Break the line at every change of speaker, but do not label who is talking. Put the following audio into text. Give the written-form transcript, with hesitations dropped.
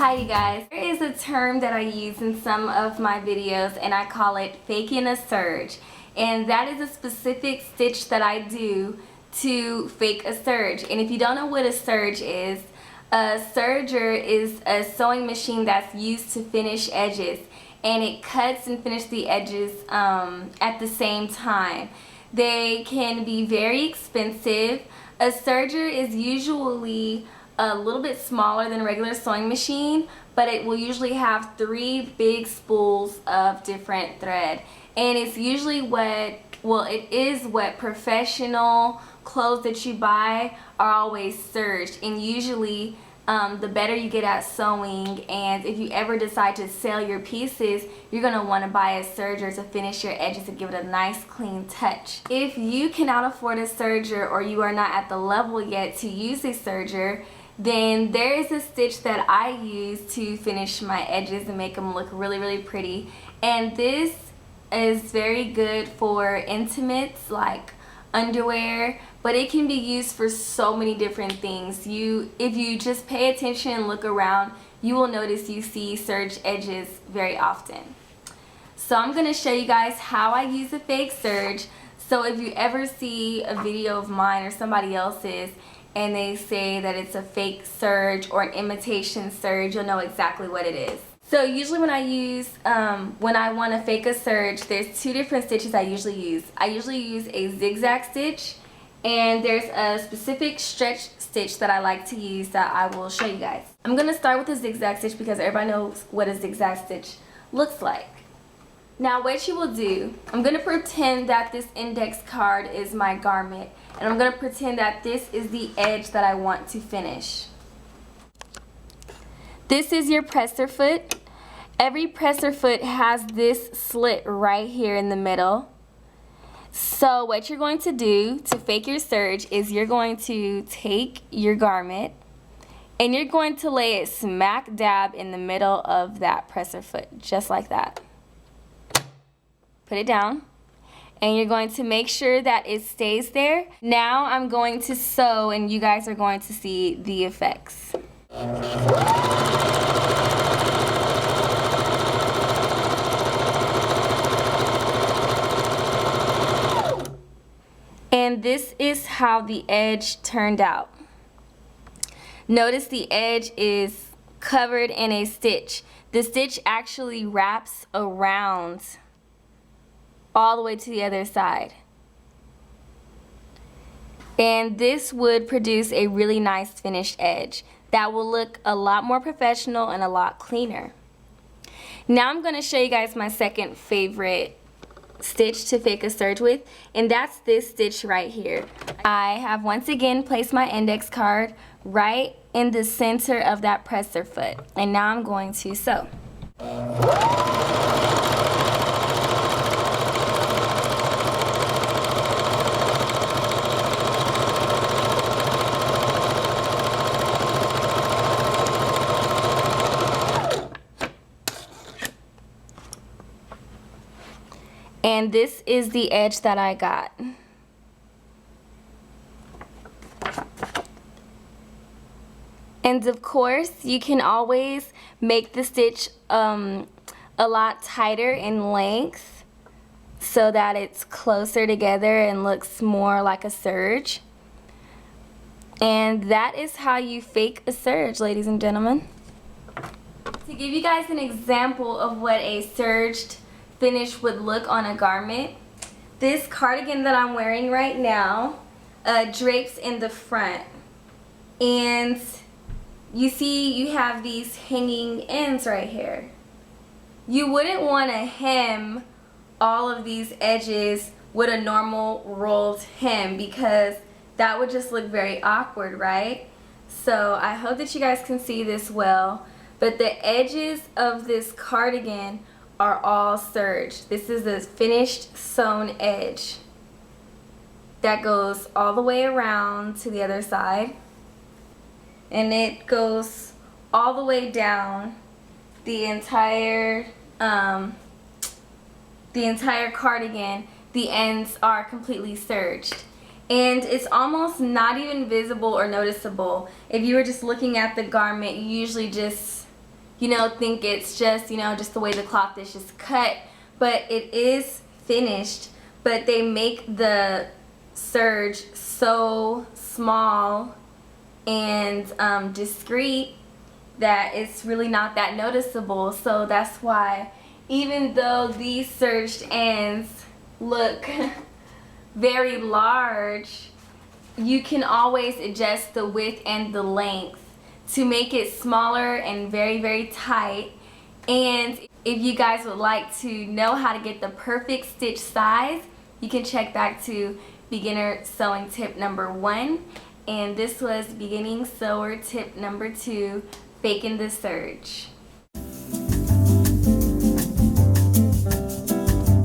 Hi you guys, there is a term that I use in some of my videos and I call it faking a serge, and that is a specific stitch that I do to fake a serge. And if you don't know what a serge is, a serger is a sewing machine that's used to finish edges, and it cuts and finishes the edges at the same time. They can be very expensive. A serger is usually a little bit smaller than a regular sewing machine, but it will usually have 3 big spools of different thread, and it's usually it is what professional clothes that you buy are always serged. And usually the better you get at sewing, and if you ever decide to sell your pieces, you're going to want to buy a serger to finish your edges and give it a nice clean touch. If you cannot afford a serger, or you are not at the level yet to use a serger, then there is a stitch that I use to finish my edges and make them look really pretty. And this is very good for intimates like underwear, but it can be used for so many different things. If you just pay attention and look around, you will notice you see serge edges very often. So I'm going to show you guys how I use a fake serge. So if you ever see a video of mine or somebody else's and they say that it's a fake serge or an imitation serge, you'll know exactly what it is. So usually when I want to fake a serge, there's 2 different stitches I usually use. I usually use a zigzag stitch, and there's a specific stretch stitch that I like to use that I will show you guys. I'm going to start with the zigzag stitch because everybody knows what a zigzag stitch looks like. Now what you will do, I'm going to pretend that this index card is my garment, and I'm going to pretend that this is the edge that I want to finish. This is your presser foot. Every presser foot has this slit right here in the middle. So what you're going to do to fake your serge is you're going to take your garment and you're going to lay it smack dab in the middle of that presser foot, just like that. Put it down, and you're going to make sure that it stays there. Now I'm going to sew, and you guys are going to see the effects. And this is how the edge turned out. Notice the edge is covered in a stitch. The stitch actually wraps around all the way to the other side. And this would produce a really nice finished edge that will look a lot more professional and a lot cleaner. Now I'm going to show you guys my second favorite stitch to fake a serge with, and that's this stitch right here. I have once again placed my index card right in the center of that presser foot, and now I'm going to sew. And this is the edge that I got. And of course, you can always make the stitch a lot tighter in length so that it's closer together and looks more like a serge. And that is how you fake a serge, ladies and gentlemen. To give you guys an example of what a serged finish would look on a garment, this cardigan that I'm wearing right now drapes in the front, and you see you have these hanging ends right here. You wouldn't want to hem all of these edges with a normal rolled hem because that would just look very awkward, right? So I hope that you guys can see this well, but the edges of this cardigan are all serged. This is a finished sewn edge that goes all the way around to the other side, and it goes all the way down the entire cardigan. The ends are completely serged, and it's almost not even visible or noticeable. If you were just looking at the garment, you usually just think it's just, just the way the cloth is just cut, but it is finished. But they make the serge so small and discreet that it's really not that noticeable. So that's why, even though these serged ends look very large, you can always adjust the width and the length to make it smaller and very, very tight. And if you guys would like to know how to get the perfect stitch size, you can check back to beginner sewing tip number 1. And this was beginning sewer tip number 2, faking the serge.